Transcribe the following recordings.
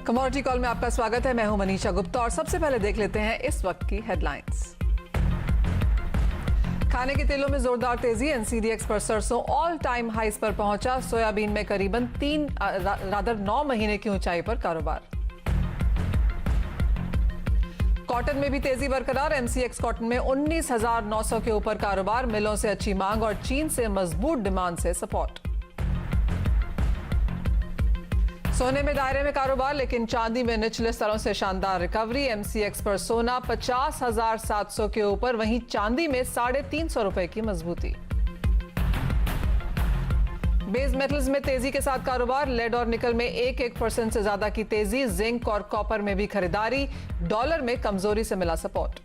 Commodity call में आपका स्वागत है। मैं हूं मनीषा गुप्ता और सबसे पहले देख लेते हैं इस वक्त की हेडलाइंस। खाने के तेलों में जोरदार तेजी। एनसीडीएक्स पर सरसों ऑल टाइम हाइस पर पहुंचा। सोयाबीन में करीबन 9 महीने की ऊंचाई पर कारोबार। कॉटन में भी तेजी बरकरार। एमसीएक्स कॉटन में 19,900 के ऊपर कारोबार। मिलों से अच्छी मांग और चीन से मजबूत डिमांड से सपोर्ट। सोने में दायरे में कारोबार, लेकिन चांदी में निचले स्तरों से शानदार रिकवरी। एमसीएक्स पर सोना 50,700 के ऊपर, वहीं चांदी में 350 रुपए की मजबूती। बेस मेटल्स में तेजी के साथ कारोबार। लेड और निकल में 1% से ज्यादा की तेजी। जिंक और कॉपर में भी खरीदारी। डॉलर में कमजोरी से मिला सपोर्ट।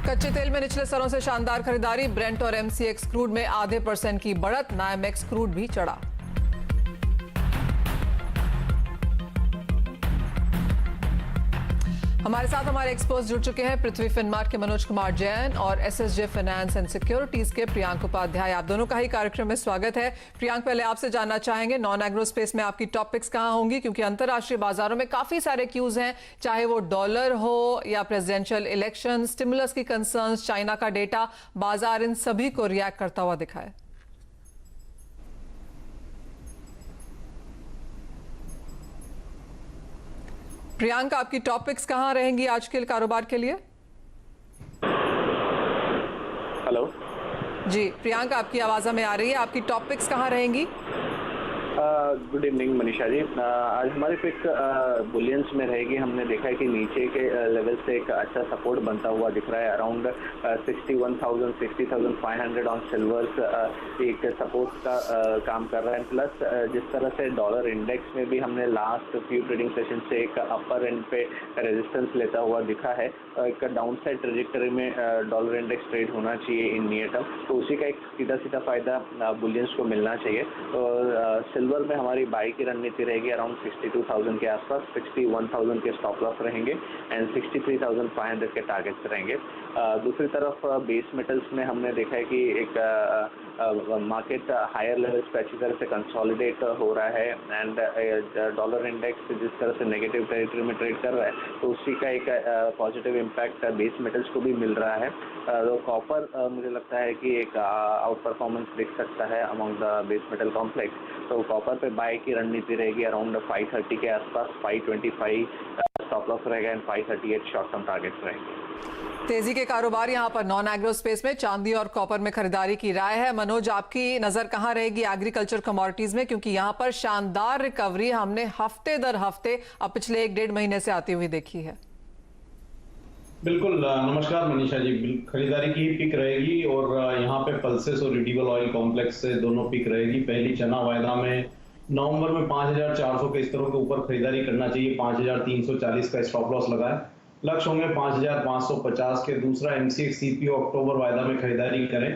कच्चे तेल में निचले स्तरों से शानदार खरीदारी। ब्रेंट और एमसीएक्स क्रूड में 0.5% की बढ़त। नायमेक्स क्रूड भी चढ़ा। हमारे साथ हमारे एक्सपर्ट्स जुड़ चुके हैं। पृथ्वी फिनमार्ट के मनोज कुमार जैन और एसएसजे फाइनेंस एंड सिक्योरिटीज के प्रियांक उपाध्याय। आप दोनों का ही कार्यक्रम में स्वागत है। प्रियांक, पहले आपसे जानना चाहेंगे नॉन एग्रो स्पेस में आपकी टॉपिक्स कहां होंगी, क्योंकि अंतर्राष्ट्रीय बाजारों में काफी सारे क्यूज हैं, चाहे वो डॉलर हो या प्रेसिडेंशियल इलेक्शन, स्टिमुलस की कंसर्न्स, चाइना का डेटा। बाजार इन सभी को रिएक्ट करता हुआ दिखा है। प्रियांक, आपकी टॉपिक्स कहां रहेंगी आज के कारोबार के लिए? हेलो जी प्रियांक, आपकी आवाज हमें आ रही है। आपकी टॉपिक्स कहां रहेंगी? Good evening Manisha ji. आज हमारी पिक बुलियंस में रहेगी। हमने देखा है कि नीचे के लेवल से एक अच्छा सपोर्ट बनता हुआ दिख रहा है। अराउंड 61,000 60,500 ऑन सिल्वर्स एक सपोर्ट का काम कर रहा है। प्लस जिस तरह से डॉलर इंडेक्स में भी हमने लास्ट फ्यू ट्रेडिंग सेशन से एक अपर एंड पे रेजिस्टेंस लेता हुआ दिखा है। एक डाउन साइड ट्रेजेक्टरी में डॉलर इंडेक्स ट्रेड होना चाहिए इन नियर टर्म, तो उसी का एक सीधा फायदा बुलियंस को मिलना चाहिए। और सिल्वर में हमारी बाई की रणनीति रहेगी अराउंड 62,000 के आसपास। 61,000 के स्टॉप लॉस रहेंगे एंड 63,500 के टारगेट्स रहेंगे। दूसरी तरफ बेस मेटल्स में हमने देखा है कि एक मार्केट हायर लेवल्स पे अच्छी तरह से कंसोलिडेट हो रहा है एंड डॉलर इंडेक्स जिस तरह से नेगेटिव टेरिटरी में ट्रेड कर रहा है, तो उसी का एक पॉजिटिव इम्पैक्ट बेस मेटल्स को भी मिल रहा है। तो कॉपर मुझे लगता है कि एक आउट परफॉर्मेंस दिख सकता है among the base metal complex. तो कॉपर पे बाय की रणनीति रहेगी अराउंड 530 के आसपास। 525 स्टॉप लॉस रहेगा एंड 538 शॉर्ट टर्म टारगेट्स रहेंगे। तेजी के कारोबार यहां पर नॉन एग्रो स्पेस में चांदी और कॉपर में खरीदारी की राय है। मनोज, आपकी नजर कहां रहेगी एग्रीकल्चर कमोडिटीज में, क्योंकि यहां पर शानदार रिकवरी हमने हफ्ते दर हफ्ते अब पिछले 1-1.5 महीने से आती हुई देखी है। बिल्कुल, नमस्कार मनीषा जी। खरीदारी की पिक रहेगी और यहाँ पे पल्सेस और रिडीबल ऑयल कॉम्प्लेक्स से दोनों पिक रहेगी। पहली चना वायदा में नवंबर में 5,400 के स्तरों के ऊपर खरीदारी करना चाहिए। 5,340 का स्टॉप लॉस लगा है। लक्ष्य होंगे 5,550 के। दूसरा एमसीएक्स सीपीओ अक्टूबर वायदा में खरीदारी करें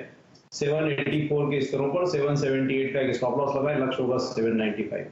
784 के स्तरों पर। 778 का एक स्टॉप लॉस लगा है। लक्ष्य होगा 795।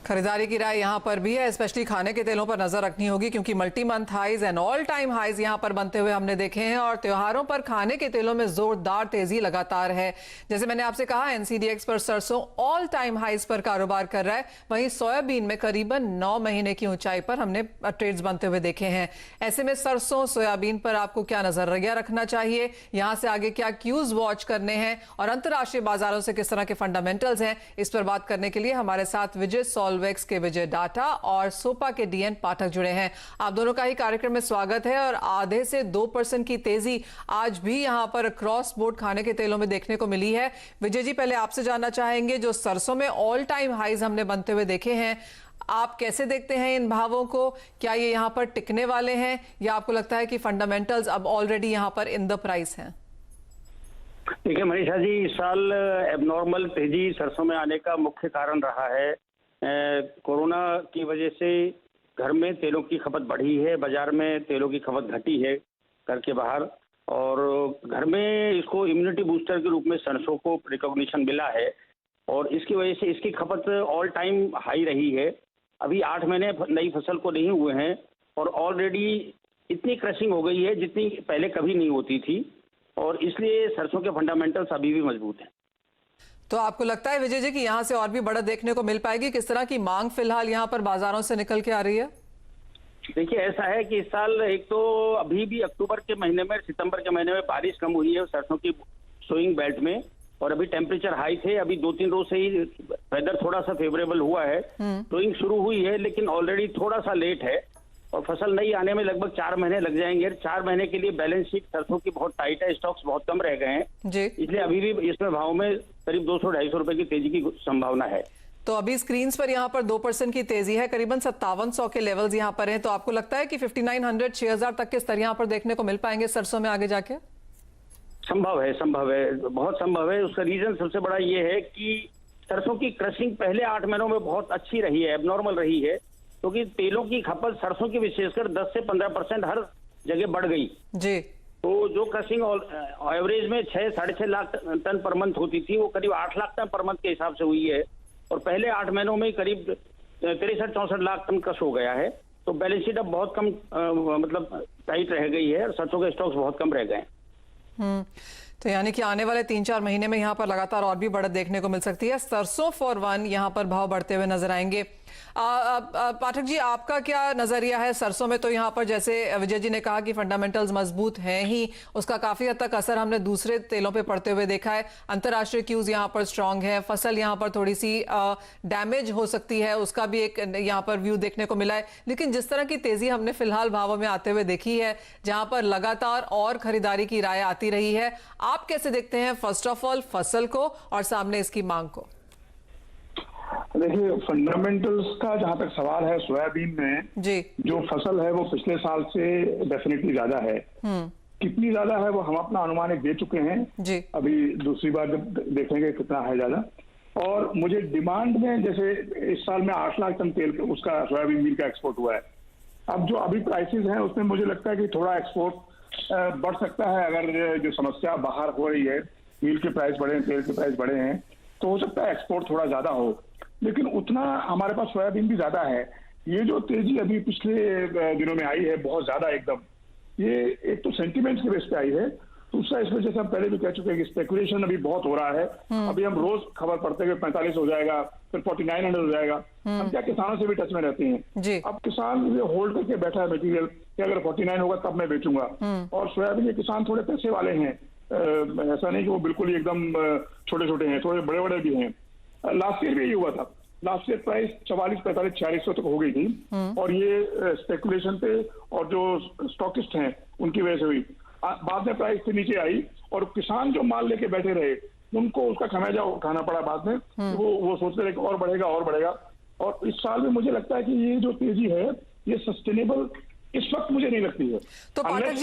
खरीदारी की राय यहां पर भी है। स्पेशली खाने के तेलों पर नजर रखनी होगी, क्योंकि multi month highs and all time highs यहां पर बनते हुए हमने देखे हैं और त्योहारों पर खाने के तेलों में जोरदार तेजी लगातार है। जैसे मैंने आपसे कहा, एनसीडीएक्स पर सरसों ऑल टाइम हाइज पर कारोबार कर रहा है। वहीं सोयाबीन में करीबन 9 महीने की ऊंचाई पर हमने ट्रेड्स बनते हुए देखे हैं। ऐसे में सरसों सोयाबीन पर आपको क्या नजरिया रखना चाहिए, यहां से आगे क्या क्यूज वॉच करने हैं और अंतरराष्ट्रीय बाजारों से किस तरह के फंडामेंटल्स हैं, इस पर बात करने के लिए हमारे साथ विजय सॉल्वेक्स के विजय डाटा और सोपा के डीएन पाठक जुड़े हैं। आप दोनों का ही कार्यक्रम में स्वागत है। और आधे से 2% की तेजी आज भी यहां पर क्रॉस बोर्ड खाने के तेलों में देखने को मिली है। विजय जी, पहले आपसे जानना चाहेंगे, जो सरसों में ऑल टाइम हाइज हमने बनते हुए देखे हैं, आप कैसे देखते हैं इन भावों को? क्या ये यहां पर टिकने वाले हैं या आपको लगता है कि फंडामेंटल्स अब ऑलरेडी यहां पर इन द प्राइस हैं? देखिए मनीषा जी, इस साल एबनॉर्मल तेजी सरसों में आने का मुख्य कारण रहा है कोरोना की वजह से घर में तेलों की खपत बढ़ी है, बाजार में तेलों की खपत घटी है घर के बाहर, और घर में इसको इम्यूनिटी बूस्टर के रूप में सरसों को रिकॉग्निशन मिला है और इसकी वजह से इसकी खपत ऑल टाइम हाई रही है। अभी 8 महीने नई फसल को नहीं हुए हैं और ऑलरेडी इतनी क्रशिंग हो गई है जितनी पहले कभी नहीं होती थी। और इसलिए सरसों के फंडामेंटल्स अभी भी मजबूत हैं। तो आपको लगता है विजय जी कि यहाँ से और भी बढ़त देखने को मिल पाएगी? किस तरह की मांग फिलहाल यहाँ पर बाजारों से निकल के आ रही है? देखिए, ऐसा है कि इस साल एक तो अभी भी अक्टूबर के महीने में, सितंबर के महीने में बारिश कम हुई है सरसों की सोइंग बेल्ट में, और अभी टेम्परेचर हाई थे। अभी 2-3 रोज से ही वेदर थोड़ा सा फेवरेबल हुआ है, सोइंग शुरू हुई है, लेकिन ऑलरेडी थोड़ा सा लेट है और फसल नई आने में लगभग 4 महीने लग जाएंगे। 4 महीने के लिए बैलेंस शीट सरसों की बहुत टाइट है, स्टॉक्स बहुत कम रह गए हैं जी। इसलिए अभी भी इसमें भाव में करीब 200-250 रुपए की तेजी की संभावना है। तो अभी स्क्रीन पर यहाँ पर 2% की तेजी है, करीबन 5700 के लेवल्स यहाँ पर हैं। तो आपको लगता है कि 5900 6000 तक के स्तर यहाँ पर देखने को मिल पाएंगे सरसों में आगे जाके? संभव है, बहुत संभव है। उसका रीजन सबसे बड़ा ये है कि सरसों की क्रशिंग पहले 8 महीनों में बहुत अच्छी रही है, एबनॉर्मल रही है, क्योंकि तेलों की खपत सरसों की विशेषकर 10 से 15% हर जगह बढ़ गई जी। तो जो क्रशिंग एवरेज में 6-6.5 लाख टन पर मंथ होती थी, वो करीब 8 लाख टन पर मंथ के हिसाब से हुई है, और पहले 8 महीनों में करीब 63-64 लाख टन क्रश हो गया है। तो बैलेंस शीट अब बहुत कम मतलब टाइट रह गई है और सरसों के स्टॉक्स बहुत कम रह गए हैं। तो यानी कि आने वाले 3-4 महीने में यहाँ पर लगातार और भी बढ़त देखने को मिल सकती है। सरसों फॉर वन यहाँ पर भाव बढ़ते हुए नजर आएंगे। पाठक जी, आपका क्या नजरिया है सरसों में? तो यहाँ पर जैसे विजय जी ने कहा कि फंडामेंटल्स मजबूत हैं ही, उसका काफी हद तक असर हमने दूसरे तेलों पे पड़ते हुए देखा है। अंतर्राष्ट्रीय क्यूज यहाँ पर स्ट्रांग है, फसल यहाँ पर थोड़ी सी डैमेज हो सकती है, उसका भी एक यहाँ पर व्यू देखने को मिला है। लेकिन जिस तरह की तेजी हमने फिलहाल भावों में आते हुए देखी है, जहां पर लगातार और खरीदारी की राय आती रही है, आप कैसे देखते हैं फर्स्ट ऑफ ऑल फसल को और सामने इसकी मांग को? देखिए, फंडामेंटल्स का जहां तक सवाल है, सोयाबीन में जी जो फसल है वो पिछले साल से डेफिनेटली ज्यादा है। कितनी ज्यादा है वो हम अपना अनुमान दे चुके हैं जी। अभी दूसरी बार जब देखेंगे कितना है ज्यादा। और मुझे डिमांड में, जैसे इस साल में 8 लाख टन तेल उसका सोयाबीन मील का एक्सपोर्ट हुआ है। अब जो अभी प्राइसेस हैं उसमें मुझे लगता है कि थोड़ा एक्सपोर्ट बढ़ सकता है। अगर जो समस्या बाहर हो रही है, मील के प्राइस बढ़े हैं, तेल के प्राइस बढ़े हैं, तो हो सकता है एक्सपोर्ट थोड़ा ज्यादा हो, लेकिन उतना हमारे पास सोयाबीन भी ज्यादा है। ये जो तेजी अभी पिछले दिनों में आई है बहुत ज्यादा एकदम, ये एक तो सेंटीमेंट्स की बेस पे आई है, दूसरा इस वजह से हम पहले भी कह चुके हैं कि स्पेकुलेशन अभी बहुत हो रहा है। अभी हम रोज खबर पढ़ते हुए 45 हो जाएगा, फिर 4900 हो जाएगा। हम क्या किसानों से भी टच में रहते हैं। अब किसान ये होल्ड करके बैठा है मटीरियल कि अगर 49 होगा तब मैं बेचूंगा। और सोयाबीन के किसान थोड़े पैसे वाले हैं, ऐसा नहीं कि वो बिल्कुल ही एकदम छोटे छोटे हैं, थोड़े बड़े बड़े भी हैं। लास्ट ईयर भी यही हुआ था। लास्ट ईयर प्राइस 44, 45, 4600 तक हो गई थी, और ये स्पेकुलेशन पे और जो स्टॉकिस्ट हैं उनकी वजह से हुई। बाद में प्राइस से नीचे आई और किसान जो माल लेके बैठे रहे उनको उसका खमियाजा उठाना पड़ा बाद में। वो सोचते रहे कि और बढ़ेगा और बढ़ेगा। और इस साल में मुझे लगता है कि ये जो तेजी है ये सस्टेनेबल इस वक्त मुझे नहीं लगती है। तो पाठक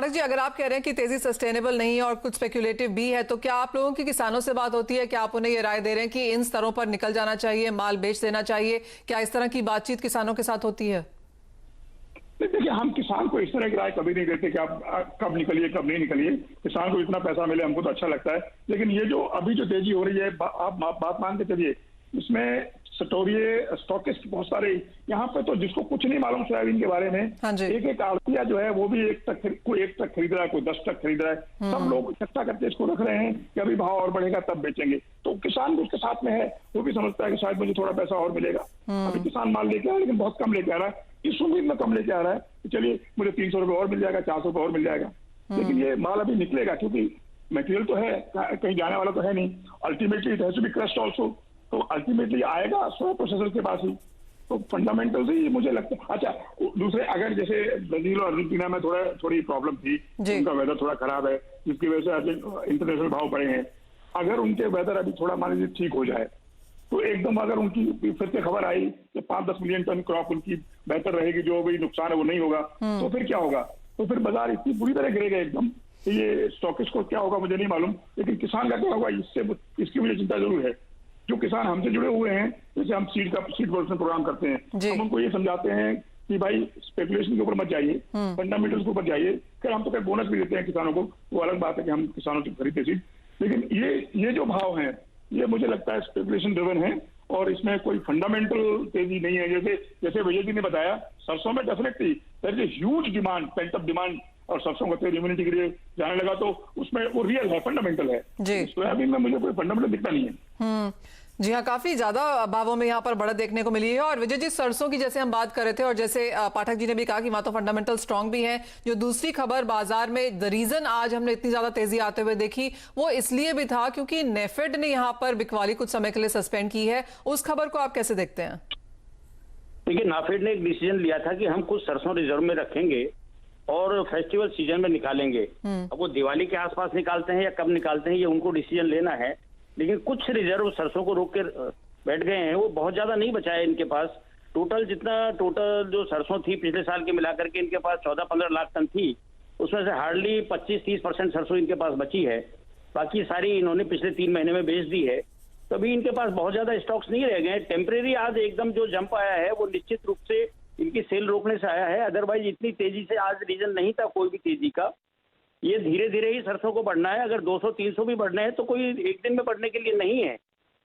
जी, अगर आप कह रहे हैं कि तेजी सस्टेनेबल नहीं है और कुछ स्पेक्युलेटिव भी है, तो क्या आप लोगों की किसानों से बात होती है कि आप उन्हें ये राय दे रहे हैं कि इन स्तरों पर निकल जाना चाहिए, माल बेच देना चाहिए? क्या इस तरह की बातचीत किसानों के साथ होती है? देखिए, हम किसान को इस तरह की राय कभी नहीं देते कि आप कब निकलिए कब नहीं निकलिए। किसान को इतना पैसा मिले हमको तो अच्छा लगता है, लेकिन ये जो अभी जो तेजी हो रही है, आप बात मान के चलिए, इसमें सटोरिये स्टॉकिस्ट बहुत सारे यहाँ पे, तो जिसको कुछ नहीं मालूम सोयाबीन के बारे में, एक आड़तिया जो है वो भी कोई 1 ट्रक खरीद रहा है, कोई 10 ट्रक खरीद रहा है। सब लोग इकट्ठा करके इसको रख रहे हैं कि अभी भाव और बढ़ेगा तब बेचेंगे। तो किसान भी उसके साथ में है, वो भी समझता है कि शायद मुझे थोड़ा पैसा और मिलेगा। अभी किसान माल लेके आ रहा है, लेकिन बहुत कम लेके आ रहा है, इस उम्मीद में कम लेके आ रहा है कि चलिए मुझे 300 रुपये और मिल जाएगा, 400 रुपये और मिल जाएगा। लेकिन ये माल अभी निकलेगा, क्योंकि मटेरियल तो है, कहीं जाने वाला तो है नहीं। Ultimately it has to be crushed also, तो अल्टीमेटली आएगा सोया प्रोसेसर के पास ही। तो फंडामेंटल ही मुझे लगता है। अच्छा, दूसरे अगर जैसे ब्राजील और अर्जेंटीना में थोड़ी प्रॉब्लम थी, उनका वेदर थोड़ा खराब है, जिसकी वजह से इंटरनेशनल भाव बढ़े हैं। अगर उनके वेदर अभी थोड़ा मान लीजिए ठीक हो जाए, तो एकदम अगर उनकी फिर से खबर आई कि 5-10 मिलियन टन क्रॉप उनकी बेहतर रहेगी, जो भी नुकसान है वो नहीं होगा, तो फिर क्या होगा? तो फिर बाजार इतनी बुरी तरह गिरेगा एकदम। ये स्टॉकिस्ट को क्या होगा मुझे नहीं मालूम, लेकिन किसान का क्या होगा इसकी मुझे चिंता जरूर है। जो किसान हमसे जुड़े हुए हैं, जैसे हम सीड प्रोडक्शन प्रोग्राम करते हैं, हम उनको ये समझाते हैं कि भाई स्पेकुलेशन के ऊपर मत जाइए, फंडामेंटल्स के ऊपर जाइए। फिर हम तो फिर बोनस भी देते हैं किसानों को, वो अलग बात है कि हम किसानों से खरीदते सीड। लेकिन ये जो भाव है ये मुझे लगता है स्पेकुलेशन ड्रिवन है, और इसमें कोई फंडामेंटल तेजी नहीं है। जैसे विजय जी ने बताया, सरसों में definitely there is a huge demand, pent up demand और सरसों का तेल इम्यूनिटी के लिए जाने लगा, तो उसमें वो रियल है, फंडामेंटल है जी। सोयाबीन में मुझे कोई फंडामेंटल दिखता नहीं है। जी हाँ, काफी ज्यादा भावों में यहाँ पर बढ़त देखने को मिली है। और विजय जी, सरसों की जैसे हम बात कर रहे थे और जैसे पाठक जी ने भी कहा कि वहां तो फंडामेंटल स्ट्रांग भी है। जो दूसरी खबर बाजार में द रीजन आज हमने इतनी ज्यादा तेजी आते हुए देखी वो इसलिए भी था क्योंकि नेफेड ने यहाँ पर बिकवाली कुछ समय के लिए सस्पेंड की है। उस खबर को आप कैसे देखते हैं? देखिए, नाफेड ने एक डिसीजन लिया था कि हम कुछ सरसों रिजर्व में रखेंगे और फेस्टिवल सीजन में निकालेंगे। अब वो दिवाली के आसपास निकालते हैं या कब निकालते हैं ये उनको डिसीजन लेना है, लेकिन कुछ रिजर्व सरसों को रोक के बैठ गए हैं। वो बहुत ज्यादा नहीं बचा है इनके पास। टोटल जो सरसों थी पिछले साल के मिलाकर के इनके पास 14-15 लाख टन थी, उसमें से हार्डली 25-30% सरसों इनके पास बची है। बाकी सारी इन्होंने पिछले 3 महीने में बेच दी है। तो अभी इनके पास बहुत ज्यादा स्टॉक्स नहीं रह गए। टेम्परेरी आज एकदम जो जंप आया है वो निश्चित रूप से इनकी सेल रोकने से आया है। अदरवाइज इतनी तेजी से आज रीजन नहीं था कोई भी तेजी का। ये धीरे धीरे ही सरसों को बढ़ना है। अगर 200-300 भी बढ़ने हैं तो कोई एक दिन में बढ़ने के लिए नहीं है,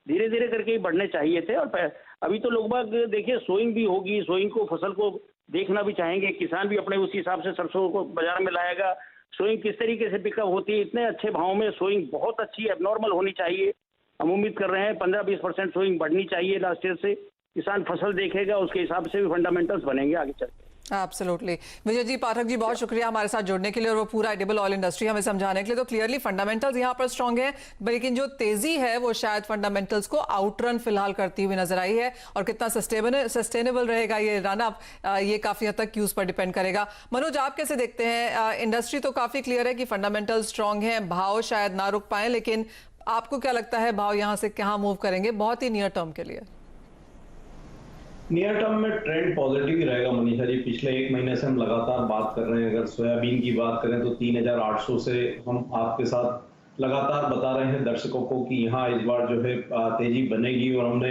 धीरे धीरे करके ही बढ़ने चाहिए थे। और अभी तो लोग बाग देखिए सोइंग भी होगी, सोइंग को फसल को देखना भी चाहेंगे, किसान भी अपने उसी हिसाब से सरसों को बाजार में लाएगा। सोइंग किस तरीके से पिकअप होती है, इतने अच्छे भाव में सोइंग बहुत अच्छी एबनॉर्मल होनी चाहिए। हम उम्मीद कर रहे हैं 15-20% सोइंग बढ़नी चाहिए लास्ट ईयर से। किसान फसल देखेगा, उसके हिसाब से भी फंडामेंटल्स बनेंगे आगे चल के। एब्सोल्युटली। विजय जी, पाठक जी, बहुत शुक्रिया हमारे साथ जुड़ने के लिए और वो पूरा एडिबल ऑयल इंडस्ट्री हमें समझाने के लिए। तो क्लियरली फंडामेंटल्स यहाँ पर स्ट्रांग है, लेकिन जो तेजी है वो शायद फंडामेंटल्स को आउटरन फिलहाल करती हुई नजर आई है। और कितना सस्टेनेबल रहेगा ये रन अप, ये काफी हद तक क्यूज पर डिपेंड करेगा। मनोज, आप कैसे देखते हैं? इंडस्ट्री तो काफी क्लियर है कि फंडामेंटल स्ट्रांग है, भाव शायद ना रुक पाए, लेकिन आपको क्या लगता है भाव यहाँ से कहाँ मूव करेंगे बहुत ही नियर टर्म के लिए? नियर टर्म में ट्रेंड पॉजिटिव ही रहेगा मनीषा जी। पिछले 1 महीने से हम लगातार बात कर रहे हैं। अगर सोयाबीन की बात करें तो 3800 से हम आपके साथ लगातार बता रहे हैं दर्शकों को कि यहाँ इस बार जो है तेजी बनेगी। और हमने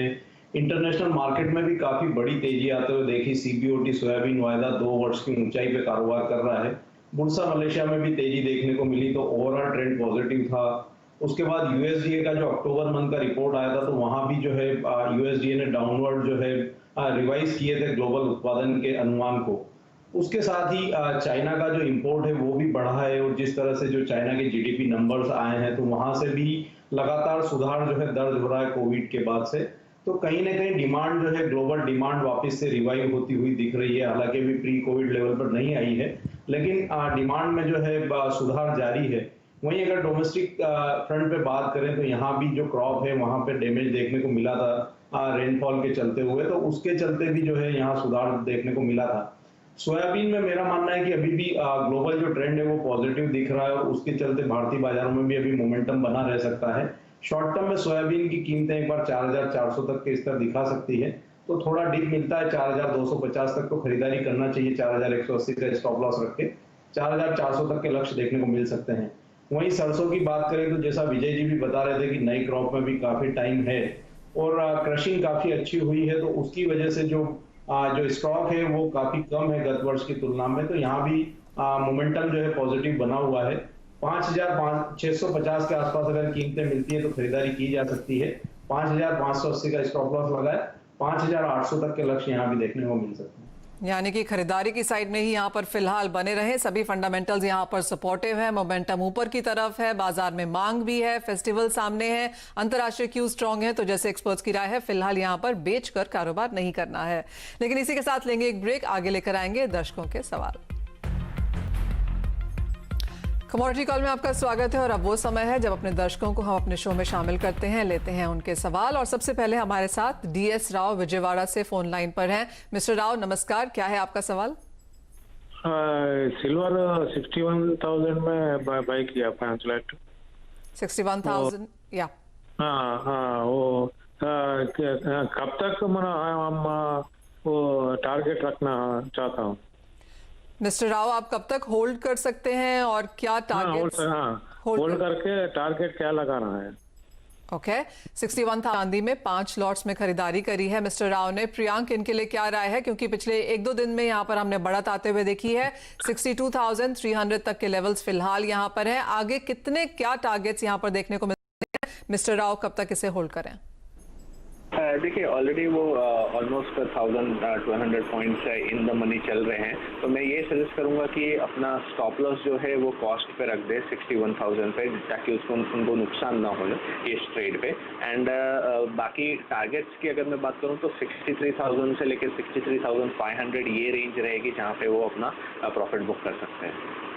इंटरनेशनल मार्केट में भी काफी बड़ी तेजी आते हुए देखी। CBOT सोयाबीन वायदा 2 वर्ष की ऊंचाई पे कारोबार कर रहा है। बुर्सा मलेशिया में भी तेजी देखने को मिली, तो ओवरऑल ट्रेंड पॉजिटिव था। उसके बाद USDA का जो अक्टूबर मंथ का रिपोर्ट आया था, तो वहां भी जो है USDA ने डाउनवर्ड जो है रिवाइज किए थे ग्लोबल उत्पादन के अनुमान को। उसके साथ ही चाइना का जो इंपोर्ट है वो भी बढ़ा है। और जिस तरह से जो चाइना के GDP नंबर्स आए हैं, तो वहां से भी लगातार सुधार जो है दर्ज हो रहा है कोविड के बाद से। तो कहीं ना कहीं डिमांड जो है ग्लोबल डिमांड वापस से रिवाइव होती हुई दिख रही है। हालांकि अभी प्री कोविड लेवल पर नहीं आई है, लेकिन डिमांड में जो है सुधार जारी है। वहीं अगर डोमेस्टिक फ्रंट पे बात करें तो यहाँ भी जो क्रॉप है वहां पे डैमेज देखने को मिला था रेनफॉल के चलते हुए, तो उसके चलते भी जो है यहाँ सुधार देखने को मिला था। सोयाबीन में मेरा मानना है कि अभी भी ग्लोबल जो ट्रेंड है वो पॉजिटिव दिख रहा है और उसके चलते भारतीय बाजारों में भी अभी मोमेंटम बना रह सकता है। शॉर्ट टर्म में सोयाबीन की कीमतें एक बार 4400 तक के स्तर दिखा सकती है, तो थोड़ा डिप मिलता है 4250 तक तो खरीदारी करना चाहिए। 4180 का स्टॉप लॉस रख के 4400 तक के लक्ष्य देखने को मिल सकते हैं। वहीं सरसों की बात करें तो जैसा विजय जी भी बता रहे थे कि नई क्रॉप में भी काफी टाइम है और क्रशिंग काफी अच्छी हुई है, तो उसकी वजह से जो स्टॉक है वो काफी कम है गत वर्ष की तुलना में। तो यहाँ भी मोमेंटम जो है पॉजिटिव बना हुआ है। 5650 के आसपास अगर कीमतें मिलती है तो खरीदारी की जा सकती है। 5580 का स्टॉप लॉस लगा है। 5800 तक के लक्ष्य यहाँ भी देखने को मिल सकते हैं। यानी कि खरीदारी की साइड में ही यहाँ पर फिलहाल बने रहे। सभी फंडामेंटल्स यहाँ पर सपोर्टिव है, मोमेंटम ऊपर की तरफ है, बाजार में मांग भी है, फेस्टिवल सामने है, अंतर्राष्ट्रीय क्यू स्ट्रांग है। तो जैसे एक्सपर्ट्स की राय है फिलहाल यहाँ पर बेचकर कारोबार नहीं करना है। लेकिन इसी के साथ लेंगे एक ब्रेक, आगे लेकर आएंगे दर्शकों के सवाल। कमोडिटी कॉल में आपका स्वागत है और अब वो समय है जब अपने दर्शकों को हम अपने शो में शामिल करते हैं, लेते हैं उनके सवाल। और सबसे पहले हमारे साथ DS राव विजयवाड़ा से फोन लाइन पर हैं। मिस्टर राव नमस्कार, क्या है आपका सवाल? सिल्वर 61,000 में बाय किया 5 लाख। 61,000 या हाँ वो कब तक हम वो टारगेट रखना चाहता हूँ। मिस्टर राव आप कब तक होल्ड कर सकते हैं और क्या टारगेट होल्ड करके टारगेट क्या लगाना है? ओके 61,000 चांदी में 5 लॉट्स में खरीदारी करी है मिस्टर राव ने। प्रियांक इनके लिए क्या राय है, क्योंकि पिछले 1-2 दिन में यहाँ पर हमने बढ़त आते हुए देखी है। 62,300 तक के लेवल्स फिलहाल यहाँ पर है। आगे कितने क्या टारगेट्स यहाँ पर देखने को मिलते हैं? मिस्टर राव कब तक इसे होल्ड करें? देखिए ऑलरेडी वो almost 1200 points in the money चल रहे हैं, तो मैं ये सजेस्ट करूंगा कि अपना स्टॉप लॉस जो है वो कॉस्ट पे रख दे 61,000 पे, ताकि उनको नुकसान ना हो इस ट्रेड पे। एंड बाकी टारगेट्स की अगर मैं बात करूं तो 63,000 से लेकर 63,500 ये रेंज रहेगी जहां पे वो अपना प्रॉफिट बुक कर सकते हैं।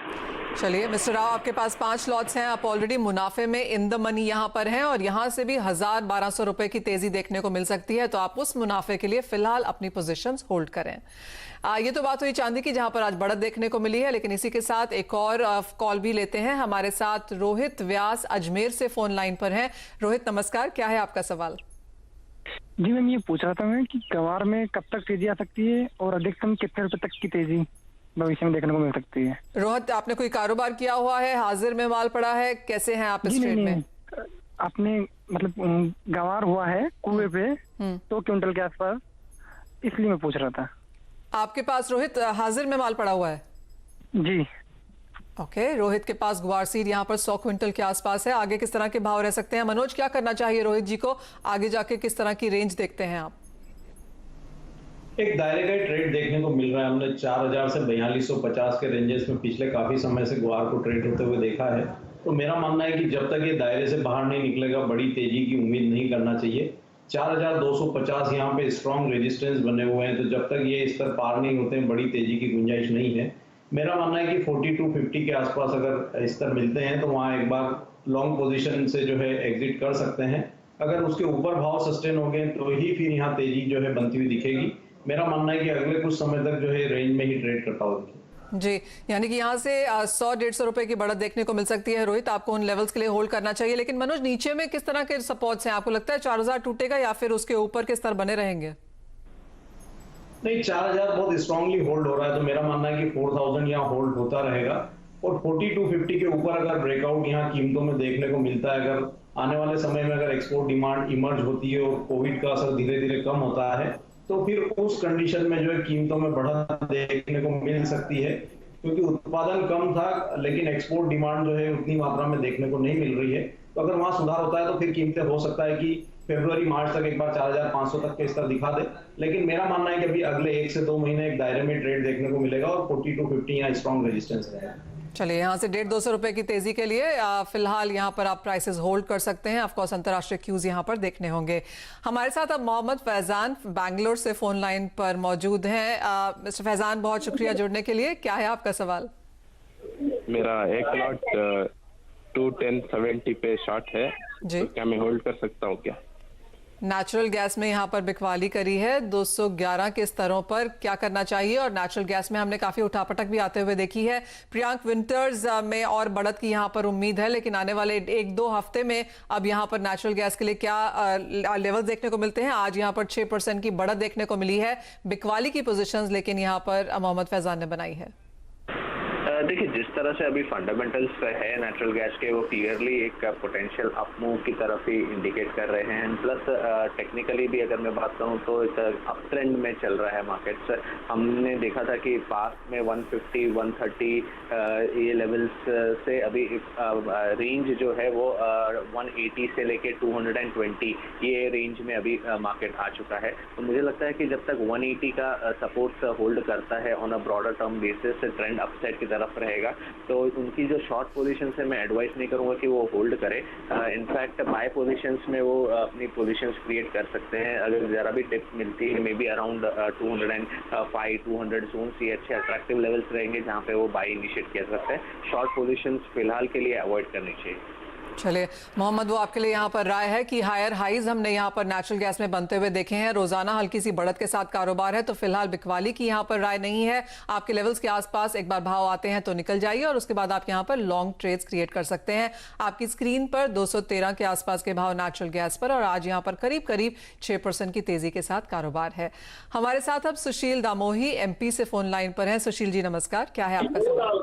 चलिए मिस्टर राव, आपके पास 5 लॉट्स हैं, आप ऑलरेडी मुनाफे में इन द मनी यहां पर हैं और यहां से भी 1,000-1,200 रुपए की तेजी देखने को मिल सकती है, तो आप उस मुनाफे के लिए फिलहाल अपनी पोजीशंस होल्ड करें। ये तो बात हुई चांदी की, जहां पर आज बढ़त देखने को मिली है, लेकिन इसी के साथ एक और कॉल भी लेते हैं। हमारे साथ रोहित व्यास अजमेर से फोन लाइन पर हैं। रोहित नमस्कार, क्या है आपका सवाल? जी मैम, ये पूछ रहा था मैं कि गवार में कब तक तेजी आ सकती है और अधिकतम कितने रुपए तक की तेजी भविष्य में देखने को मिल सकती है? रोहित, आपने कोई कारोबार किया हुआ है? हाजिर में माल पड़ा है? कैसे हैं आप इस ट्रेड में? आपने मतलब गवार हुआ है कुएं पे 2 क्विंटल के आसपास, इसलिए मैं पूछ रहा था। आपके पास रोहित हाजिर में माल पड़ा हुआ है? जी ओके, रोहित के पास गुआर सीड यहाँ पर 100 क्विंटल के आसपास है। आगे किस तरह के भाव रह सकते हैं? मनोज, क्या करना चाहिए रोहित जी को? आगे जाके किस तरह की रेंज देखते हैं आप? एक दायरे का ट्रेड देखने को मिल रहा है। हमने 4,000 से 4,250 के रेंजेस में पिछले काफी समय से गुआर को ट्रेड होते हुए देखा है। तो मेरा मानना है कि जब तक ये दायरे से बाहर नहीं निकलेगा, बड़ी तेजी की उम्मीद नहीं करना चाहिए। 4,250 यहाँ पे स्ट्रॉन्ग रेजिस्टेंस बने हुए हैं, तो जब तक ये स्तर पार नहीं होते हैं, बड़ी तेजी की गुंजाइश नहीं है। मेरा मानना है कि 4250 के आसपास अगर स्तर मिलते हैं तो वहाँ एक बार लॉन्ग पोजीशन से जो है एग्जिट कर सकते हैं। अगर उसके ऊपर भाव सस्टेन हो गए तो ही फिर यहाँ तेजी जो है बनती हुई दिखेगी। मेरा मानना है कि अगले कुछ समय तक जो है रेंज में ही ट्रेड करता होगा। जी, यानी कि यहाँ से 100-150 रुपए की बढ़त देखने को मिल सकती है। रोहित, आपको उन लेवल्स के लिए होल्ड करना चाहिए, लेकिन मनोज, नीचे में किस तरह के सपोर्ट्स हैं? आपको लगता है 4,000 टूटेगा या फिर उसके ऊपर के स्तर बने रहेंगे? नहीं, 4,000 बहुत स्ट्रांगली होल्ड हो रहा है, तो मेरा मानना है कि 4,000 यहाँ होल्ड होता रहेगा। और 4250 के ऊपर अगर ब्रेकआउट यहाँ कीमतों में देखने को मिलता है, अगर आने वाले समय में अगर एक्सपोर्ट डिमांड इमर्ज होती है और कोविड का असर धीरे धीरे कम होता है, तो फिर उस कंडीशन में जो है कीमतों में बढ़त देखने को मिल सकती है। क्योंकि उत्पादन कम था लेकिन एक्सपोर्ट डिमांड जो है उतनी मात्रा में देखने को नहीं मिल रही है, तो अगर वहां सुधार होता है तो फिर कीमतें हो सकता है कि फरवरी मार्च तक एक बार 4,500 तक के स्तर दिखा दे। लेकिन मेरा मानना है कि अभी अगले 1 से 2 महीने एक दायरे में ट्रेड देखने को मिलेगा और 4250 यहाँ स्ट्रॉन्ग रेजिस्टेंस रहेगा। चलिए, यहाँ से 150-200 रुपए की तेजी के लिए फिलहाल यहाँ पर आप प्राइसेस होल्ड कर सकते हैं। ऑफ कोर्स अंतर्राष्ट्रीय क्यूज यहाँ पर देखने होंगे। हमारे साथ अब मोहम्मद फैजान बैंगलोर से फोन लाइन पर मौजूद हैं। मिस्टर फैजान, बहुत शुक्रिया जुड़ने के लिए। क्या है आपका सवाल? मेरा एक लॉट 210.70 पे शॉर्ट है जी, तो क्या मैं होल्ड कर सकता हूँ क्या? नेचुरल गैस में यहाँ पर बिकवाली करी है 211 के स्तरों पर, क्या करना चाहिए? और नेचुरल गैस में हमने काफी उठापटक भी आते हुए देखी है। प्रियांक, विंटर्स में और बढ़त की यहाँ पर उम्मीद है, लेकिन आने वाले 1-2 हफ्ते में अब यहाँ पर नेचुरल गैस के लिए क्या लेवल देखने को मिलते हैं? आज यहाँ पर 6% की बढ़त देखने को मिली है। बिकवाली की पोजीशंस लेकिन यहाँ पर मोहम्मद फैजान ने बनाई है। देखिए, जिस तरह से अभी फंडामेंटल्स है नेचुरल गैस के, वो क्लियरली एक पोटेंशियल अप मूव की तरफ ही इंडिकेट कर रहे हैं। प्लस टेक्निकली भी अगर मैं बात करूं तो एक अप ट्रेंड में चल रहा है मार्केट्स। हमने देखा था कि पास्ट में 150, 130 ये लेवल्स से अभी रेंज जो है वो 180 से लेके 220 ये रेंज में अभी मार्केट आ चुका है। तो मुझे लगता है कि जब तक 180 का सपोर्ट होल्ड करता है on a broader term basis, trend upside की तरफ रहेगा, तो उनकी जो शॉर्ट पोजीशन है मैं एडवाइस नहीं करूंगा कि वो होल्ड करे। इनफैक्ट बाय पोजीशंस में वो अपनी पोजीशंस क्रिएट कर सकते हैं। अगर जरा भी टिप मिलती है, मे बी अराउंड 205, 200 जोन्स, ये अच्छे अट्रैक्टिव लेवल्स रहेंगे जहां पे वो बाय इनिशिएट कर सकते हैं। शॉर्ट पोजीशंस फिलहाल के लिए अवॉइड करनी चाहिए। चलिए मोहम्मद, वो आपके लिए यहाँ पर राय है कि हायर हाइज हमने यहाँ पर नेचुरल गैस में बनते हुए देखे हैं। रोजाना हल्की सी बढ़त के साथ कारोबार है, तो फिलहाल बिकवाली की यहाँ पर राय नहीं है। आपके लेवल्स के आसपास एक बार भाव आते हैं तो निकल जाइए और उसके बाद आप यहाँ पर लॉन्ग ट्रेड्स क्रिएट कर सकते हैं। आपकी स्क्रीन पर 213 के आसपास के भाव नेचुरल गैस पर, और आज यहाँ पर करीब करीब 6% की तेजी के साथ कारोबार है। हमारे साथ अब सुशील दामोही एमपी से फोन लाइन पर है। सुशील जी नमस्कार, क्या है आपका सवाल?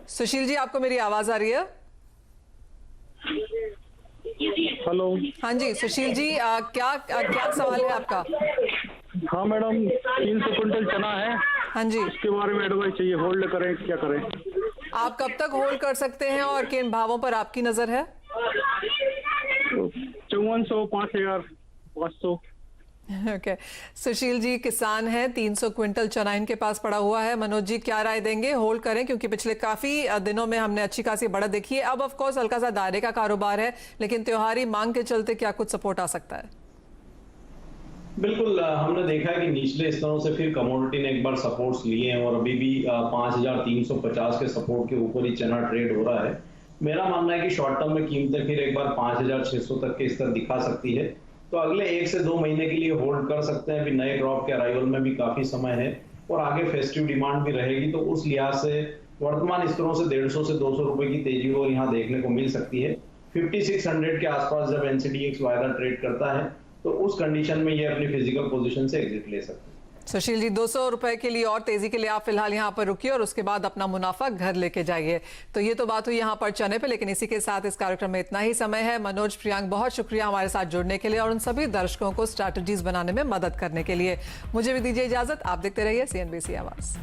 सुशील जी, आपको मेरी आवाज आ रही है? हेलो। हाँ जी सुशील जी, क्या सवाल है आपका? हाँ मैडम, 300 क्विंटल चना है। हाँ जी, इसके बारे में एडवाइस चाहिए, होल्ड करें क्या करें? आप कब तक होल्ड कर सकते हैं और किन भावों पर आपकी नजर है? तो 5400, 5000, 500। ओके सुशील जी किसान हैं, 300 क्विंटल चना इनके पास पड़ा हुआ है। मनोज जी क्या राय देंगे? होल्ड करें क्योंकि पिछले काफी दिनों में हमने अच्छी खासी बढ़त देखी है। अब ऑफ कोर्स हल्का सा दायरे का कारोबार है, लेकिन त्योहारी मांग के चलते क्या कुछ सपोर्ट आ सकता है? बिल्कुल, हमने देखा है कि निचले स्तरों से फिर कमोडिटी ने एक बार सपोर्ट्स लिए हैं और अभी भी 5350 के सपोर्ट के ऊपर ही चना ट्रेड हो रहा है। मेरा मानना है कि शॉर्ट टर्म में कीमतें फिर एक बार 5600 तक के स्तर दिखा सकती है, तो अगले 1 से 2 महीने के लिए होल्ड कर सकते हैं। अभी नए क्रॉप के अराइवल में भी काफी समय है और आगे फेस्टिव डिमांड भी रहेगी, तो उस लिहाज से वर्तमान स्तरों से 150 से 200 रुपए की तेजी को यहाँ देखने को मिल सकती है। 5600 के आसपास जब एनसीडीएक्स वायदा ट्रेड करता है तो उस कंडीशन में ये अपनी फिजिकल पोजीशन से एग्जिट ले सकते हैं। सुशील जी 200 रुपए के लिए और तेजी के लिए आप फिलहाल यहाँ पर रुकिए और उसके बाद अपना मुनाफा घर लेके जाइए। तो ये तो बात हुई यहाँ पर चने पे, लेकिन इसी के साथ इस कार्यक्रम में इतना ही समय है। मनोज, प्रियांक, बहुत शुक्रिया हमारे साथ जुड़ने के लिए और उन सभी दर्शकों को स्ट्रैटेजीज बनाने में मदद करने के लिए। मुझे भी दीजिए इजाजत, आप देखते रहिए CNBC आवाज।